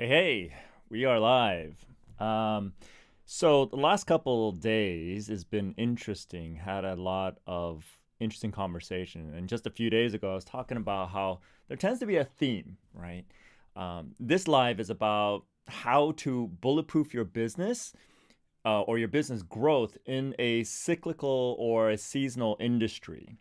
Hey, we are live. Um, so the last couple of days has been interesting. Had a lot of interesting conversation, and just a few days ago, I was talking about how there tends to be a theme, right? This live is about how to bulletproof your business or your business growth in a cyclical or a seasonal industry.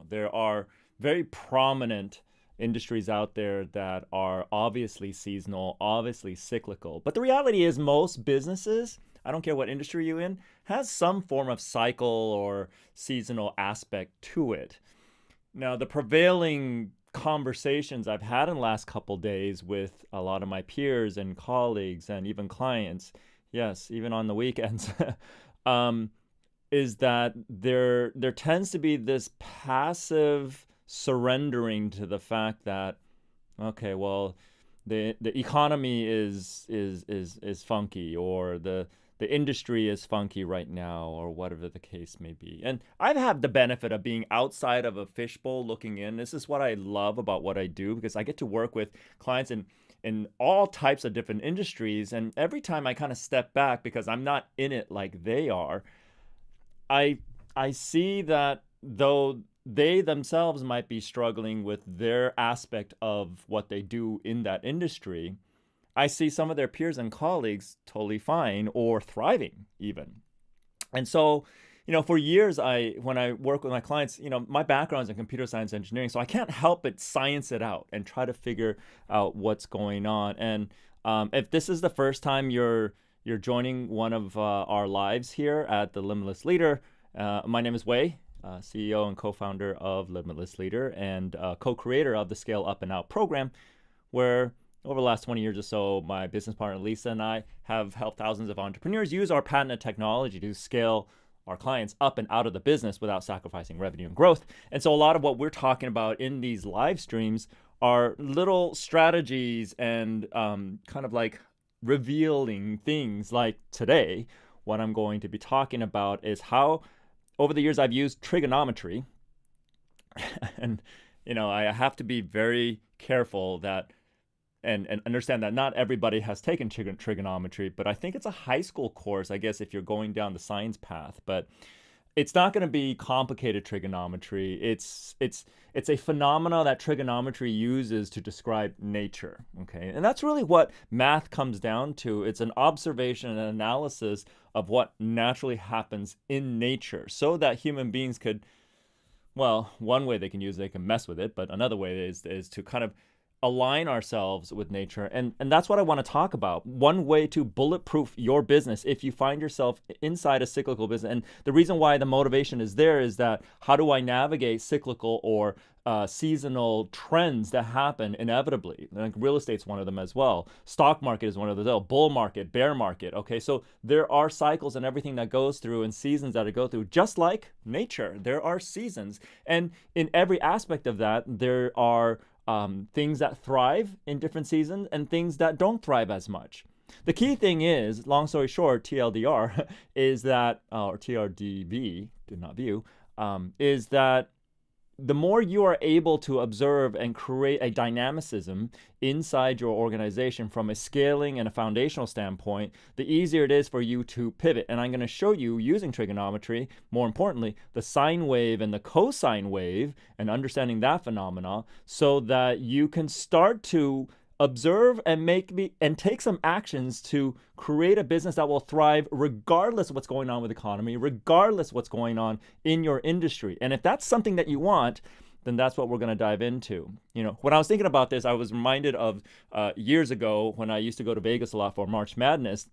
There are very prominent industries out there that are obviously seasonal, obviously cyclical. But the reality is most businesses, I don't care what industry you're in, has some form of cycle or seasonal aspect to it. Now, the prevailing conversations I've had in the last couple days with a lot of my peers and colleagues and even clients, yes, even on the weekends, um, is that there tends to be this passive surrendering to the fact that okay, well, the economy is funky, or the industry is funky right now, or whatever the case may be. And I've had the benefit of being outside of a fishbowl looking in. This is what I love about what I do, because I get to work with clients in all types of different industries. And every time I kind of step back, because I'm not in it like they are, I I see that though they themselves might be struggling with their aspect of what they do in that industry, I see some of their peers and colleagues totally fine or thriving even. And so, for years when I work with my clients, my background is in computer science engineering, so I can't help but science it out and try to figure out what's going on. And if this is the first time you're joining one of our lives here at the Limitless Leader, my name is Wei, CEO and co-founder of Limitless Leader, and co-creator of the Scale Up and Out program, where over the last 20 years or so, my business partner Lisa and I have helped thousands of entrepreneurs use our patented technology to scale our clients up and out of the business without sacrificing revenue and growth. And so a lot of what we're talking about in these live streams are little strategies and kind of like revealing things. Like today, what I'm going to be talking about is how over the years I've used trigonometry. And I have to be very careful that and understand that not everybody has taken trigonometry, but I think it's a high school course, I guess, if you're going down the science path. But it's not going to be complicated trigonometry. It's a phenomena that trigonometry uses to describe nature. Okay, and that's really what math comes down to. It's an observation and an analysis of what naturally happens in nature, so that human beings could, well, one way they can use it, they can mess with it, but another way is to kind of align ourselves with nature. And that's what I want to talk about. One way to bulletproof your business if you find yourself inside a cyclical business. And the reason why the motivation is there is that how do I navigate cyclical or seasonal trends that happen inevitably? Like real estate's one of them as well. Stock market is one of those. Bull market, bear market. Okay, so there are cycles and everything that goes through, and seasons that go through, just like nature. There are seasons. And in every aspect of that, there are things that thrive in different seasons and things that don't thrive as much. The key thing is, long story short, TLDR, is that, or TRDV, did not view, is that the more you are able to observe and create a dynamicism inside your organization from a scaling and a foundational standpoint, the easier it is for you to pivot. And I'm going to show you, using trigonometry, more importantly, the sine wave and the cosine wave, and understanding that phenomena, so that you can start to observe and take some actions to create a business that will thrive regardless of what's going on with the economy, regardless of what's going on in your industry. And if that's something that you want, then that's what we're going to dive into. When I was thinking about this, I was reminded of years ago when I used to go to Vegas a lot for March Madness.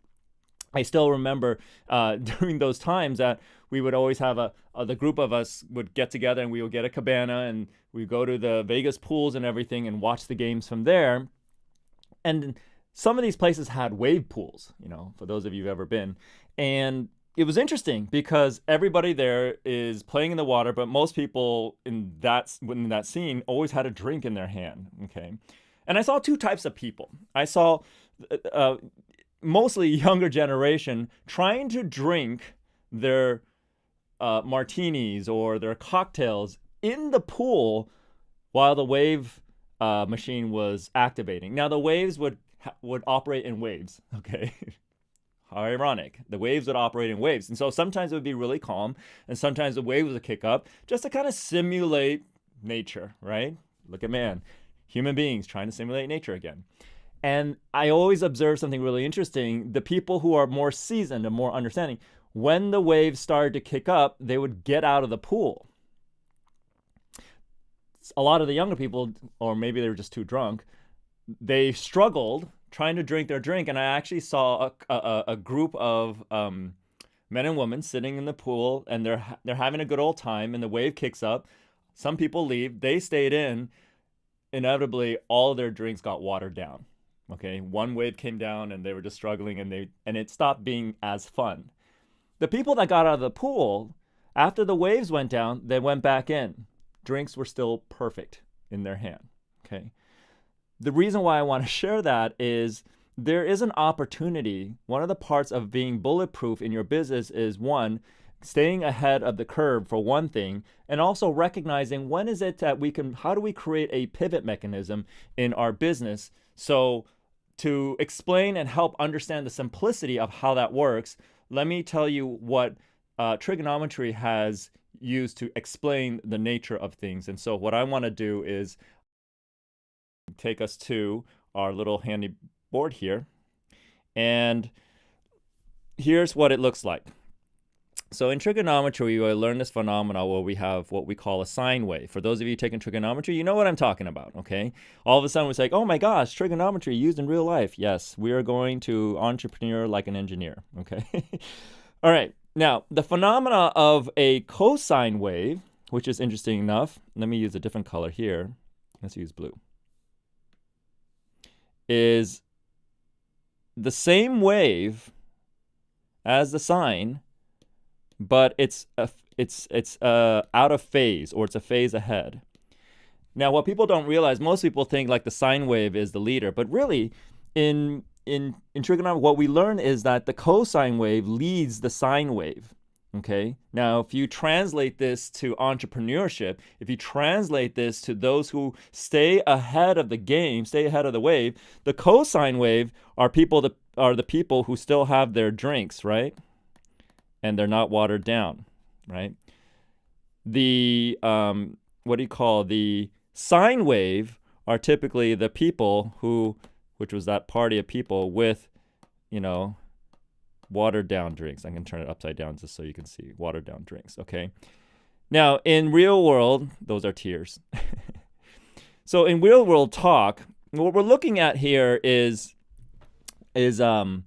I still remember during those times that we would always have the group of us would get together, and we would get a cabana, and we go to the Vegas pools and everything and watch the games from there. And some of these places had wave pools, for those of you who've ever been. And it was interesting because everybody there is playing in the water, but most people in that scene always had a drink in their hand. Okay. And I saw two types of people. I saw mostly younger generation trying to drink their martinis or their cocktails in the pool while the wave machine was activating. Now the waves would operate in waves. Okay. How ironic. The waves would operate in waves. And so sometimes it would be really calm, and sometimes the waves would kick up just to kind of simulate nature, right? Look at man, human beings trying to simulate nature again. And I always observe something really interesting. The people who are more seasoned and more understanding, when the waves started to kick up, they would get out of the pool. A lot of the younger people, or maybe they were just too drunk, they struggled trying to drink their drink. And I actually saw a group of men and women sitting in the pool, and they're having a good old time, and the wave kicks up. Some people leave. They stayed in. Inevitably, all of their drinks got watered down. Okay, one wave came down, and they were just struggling, and it stopped being as fun. The people that got out of the pool, after the waves went down, they went back in. Drinks were still perfect in their hand. Okay. The reason why I want to share that is there is an opportunity. One of the parts of being bulletproof in your business is, one, staying ahead of the curve for one thing, and also recognizing when is it that how do we create a pivot mechanism in our business? So to explain and help understand the simplicity of how that works, let me tell you what trigonometry has used to explain the nature of things. And so what I want to do is take us to our little handy board here. And here's what it looks like. So in trigonometry, I learned this phenomena where we have what we call a sine wave. For those of you taking trigonometry, you know what I'm talking about, okay? All of a sudden, it's like, oh my gosh, trigonometry used in real life. Yes, we are going to entrepreneur like an engineer, okay? All right, now, the phenomena of a cosine wave, which is interesting enough, let me use a different color here. Let's use blue. Is the same wave as the sine, but it's out of phase, or it's a phase ahead. Now, what people don't realize, most people think like the sine wave is the leader, but really, in trigonometry, what we learn is that the cosine wave leads the sine wave. Okay. Now, if you translate this to entrepreneurship, if you translate this to those who stay ahead of the game, stay ahead of the wave, the cosine wave are the people who still have their drinks, right? And they're not watered down, right? The the sine wave are typically the people which was that party of people with, watered down drinks. I can turn it upside down just so you can see watered down drinks, okay? Now, in real world, those are tears. So in real world talk, what we're looking at here is the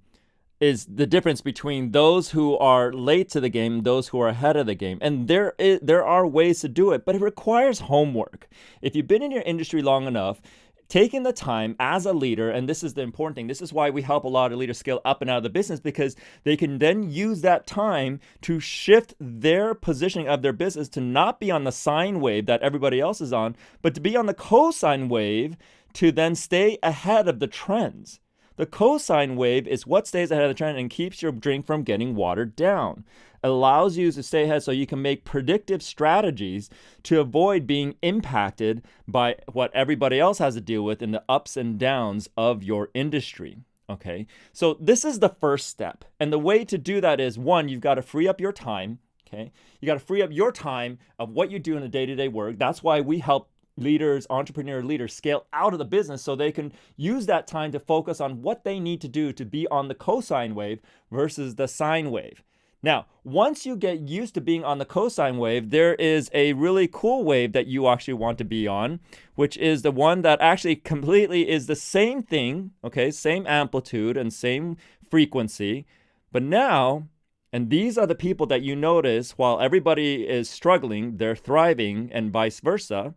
difference between those who are late to the game and those who are ahead of the game. And there are ways to do it, but it requires homework. If you've been in your industry long enough, taking the time as a leader, and this is the important thing, this is why we help a lot of leaders scale up and out of the business, because they can then use that time to shift their positioning of their business to not be on the sine wave that everybody else is on, but to be on the cosine wave to then stay ahead of the trends. The cosine wave is what stays ahead of the trend and keeps your drink from getting watered down. It allows you to stay ahead so you can make predictive strategies to avoid being impacted by what everybody else has to deal with in the ups and downs of your industry. Okay, so this is the first step. And the way to do that is, one, you've got to free up your time. Okay, you got to free up your time of what you do in the day-to-day work. That's why we help leaders, entrepreneur leaders, scale out of the business so they can use that time to focus on what they need to do to be on the cosine wave versus the sine wave. Now, once you get used to being on the cosine wave, there is a really cool wave that you actually want to be on, which is the one that actually completely is the same thing, okay, same amplitude and same frequency, but now, and these are the people that you notice while everybody is struggling, they're thriving, and vice versa,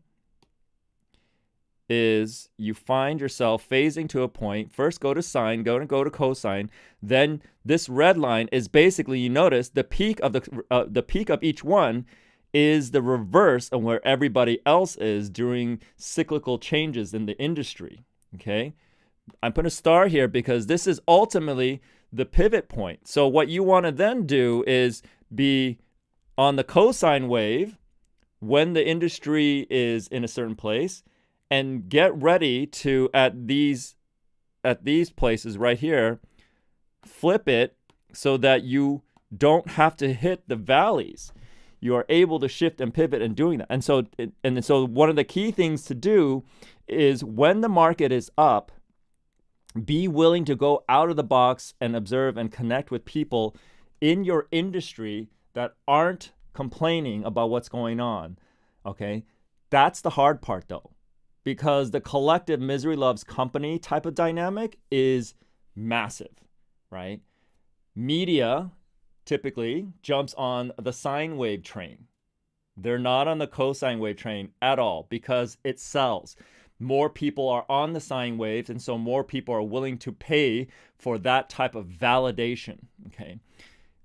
is you find yourself phasing to a point. First go to sine, go to cosine. Then this red line is basically, you notice the peak of each one is the reverse of where everybody else is during cyclical changes in the industry. Okay, I'm putting a star here because this is ultimately the pivot point. So what you want to then do is be on the cosine wave when the industry is in a certain place, and get ready to, at these places right here, flip it so that you don't have to hit the valleys. You are able to shift and pivot in doing that. And so one of the key things to do is, when the market is up, be willing to go out of the box and observe and connect with people in your industry that aren't complaining about what's going on. Okay? That's the hard part, though, because the collective misery loves company type of dynamic is massive, right? Media typically jumps on the sine wave train. They're not on the cosine wave train at all, because it sells. More people are on the sine waves, and so more people are willing to pay for that type of validation, okay?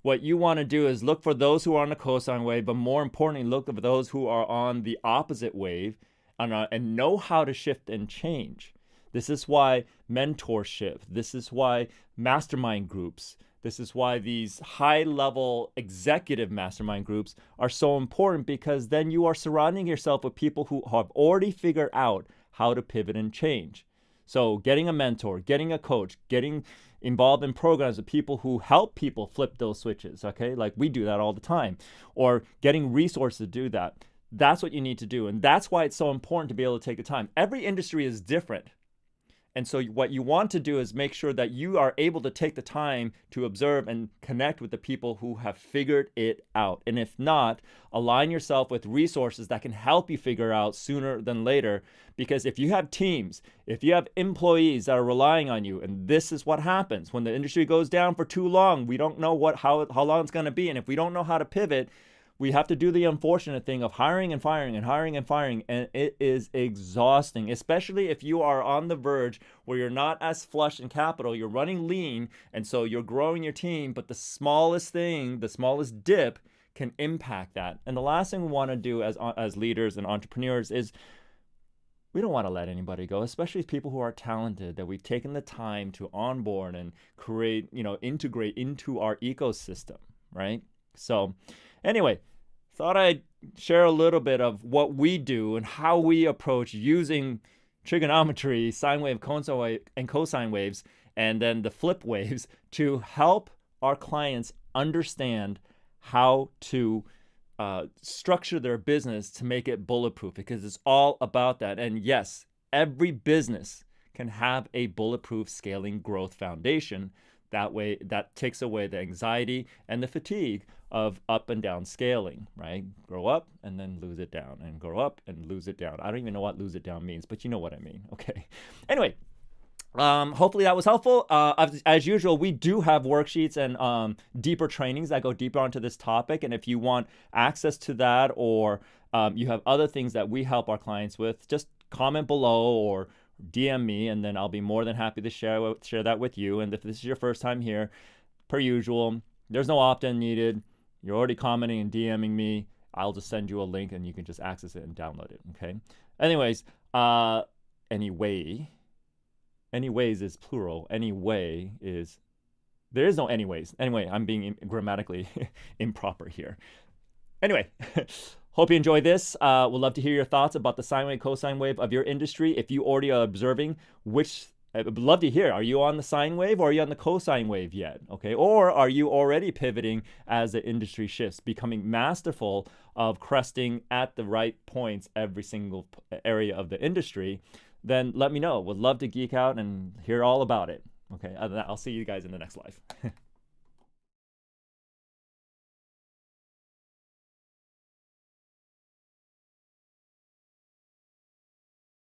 What you want to do is look for those who are on the cosine wave, but more importantly, look for those who are on the opposite wave, and know how to shift and change. This is why mentorship, this is why mastermind groups, this is why these high-level executive mastermind groups are so important, because then you are surrounding yourself with people who have already figured out how to pivot and change. So getting a mentor, getting a coach, getting involved in programs with people who help people flip those switches, okay? Like we do that all the time. Or getting resources to do that. That's what you need to do. And that's why it's so important to be able to take the time. Every industry is different. And so what you want to do is make sure that you are able to take the time to observe and connect with the people who have figured it out. And if not, align yourself with resources that can help you figure out sooner than later. Because if you have teams, if you have employees that are relying on you, and this is what happens when the industry goes down for too long, we don't know how long it's going to be. And if we don't know how to pivot, we have to do the unfortunate thing of hiring and firing and hiring and firing, and it is exhausting, especially if you are on the verge where you're not as flush in capital, you're running lean, and so you're growing your team, but the smallest thing, the smallest dip can impact that. And the last thing we want to do as leaders and entrepreneurs is we don't want to let anybody go, especially people who are talented, that we've taken the time to onboard and create, integrate into our ecosystem, right? So anyway, thought I'd share a little bit of what we do and how we approach using trigonometry, sine wave, cosine wave, and cosine waves, and then the flip waves to help our clients understand how to structure their business to make it bulletproof, because it's all about that. And yes, every business can have a bulletproof scaling growth foundation. That way, that takes away the anxiety and the fatigue of up and down scaling, right? Grow up and then lose it down, and grow up and lose it down. I don't even know what lose it down means, but you know what I mean, okay? Anyway, hopefully that was helpful. As usual, we do have worksheets and deeper trainings that go deeper onto this topic. And if you want access to that, or you have other things that we help our clients with, just comment below or DM me, and then I'll be more than happy to share that with you. And if this is your first time here, per usual, there's no opt-in needed. You're already commenting and DMing me. I'll just send you a link and you can just access it and download it, okay? Anyways, anyways is plural. Anyway is, there is no anyways. Anyway, I'm being grammatically improper here. Anyway, hope you enjoyed this. Would love to hear your thoughts about the sine wave, cosine wave of your industry. If you already are observing I would love to hear, are you on the sine wave or are you on the cosine wave yet? Okay, or are you already pivoting as the industry shifts, becoming masterful of cresting at the right points every single area of the industry? Then let me know. Would love to geek out and hear all about it. Okay, other than that, I'll see you guys in the next live.